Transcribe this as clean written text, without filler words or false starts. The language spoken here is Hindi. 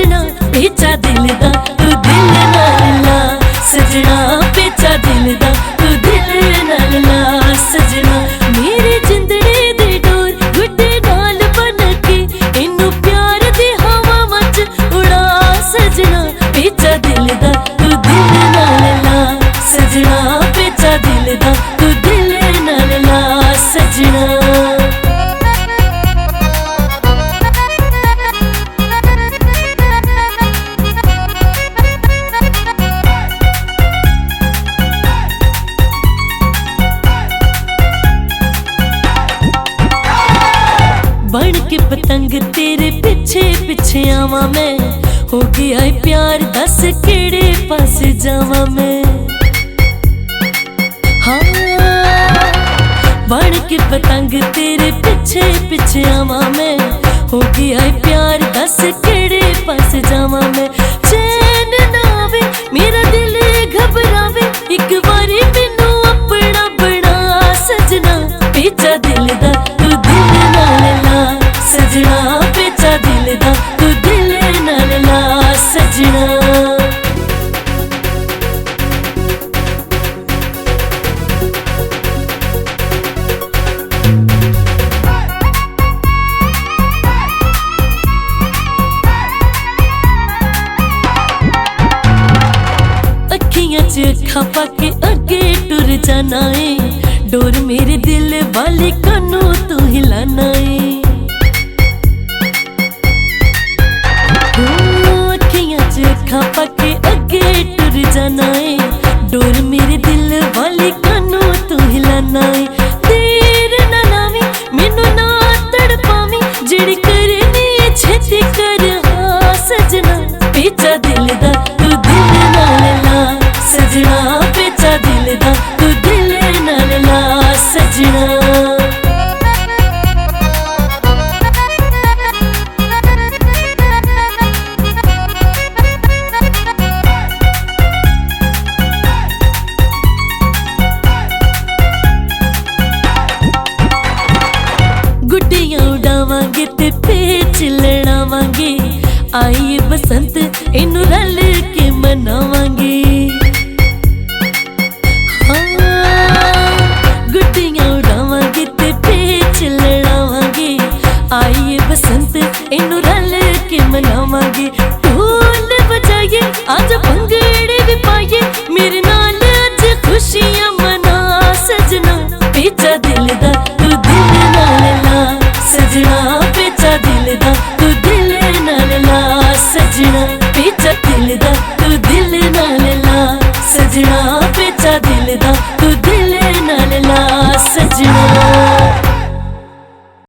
सजना पेचा दिल दा तू दिल नाल ला सजना पेचा दिल दा तू दिल नाल ला सजना मेरी जिंदड़ी दी डोर गुड्डे नाल बन के इनू प्यार दी हवा मच उड़ा सजना पेचा दिल दा तू दिल नाल ला सजना पेचा दिल दा तू दिल नाल ला सजना। बन के पतंग तेरे पीछे पीछे आवा मैं हो गया है प्यार दस केड़े पास जावा मैं। हाँ बन के पतंग तेरे पीछे पीछे आवा मैं हो गया है प्यार दस केड़े पास जावा मैं। चैन ना आवे मेरा दिल घबरावे एक बारी मैनू अपना बना सजना पेचा दिल दा तू दिल नाल ला सजना पेचा दिल दा तू दिल नाल ला सजना। अखियां च अखां पाके अगे टुर जाना है डोर मेरे दिल वाली कानू तू हिलाना है। अखियां च अखां पाके अगे टुर जाना है डोर मेरे दिल वाली कानू तू हिलाना है। देर ना लावी मैनू ना तड़पावी जेड़ी करनी छेती कर हाँ सजना पेचा दिल दा तू दिल नाल ला सजना पेचा दिल दा तू दिल नाल ला सजना। गुड्डियां उड़ावांगे ते पेच लड़ावांगे आई बसंत इनू रल के मनावांगे। हाँ गुड्डियां उड़ावांगे ते पेच लड़ावांगे आई बसंत इनू रल के मनावांगे। ढोल बजाइए आज भंगड़े भी पाइए मेरे नाल आज खुशियां मना सजना पेचा दिल दा तू दिल नाल ला सजना पेचा दिल दा तू दिल नाल ला सजना पेचा दिल दा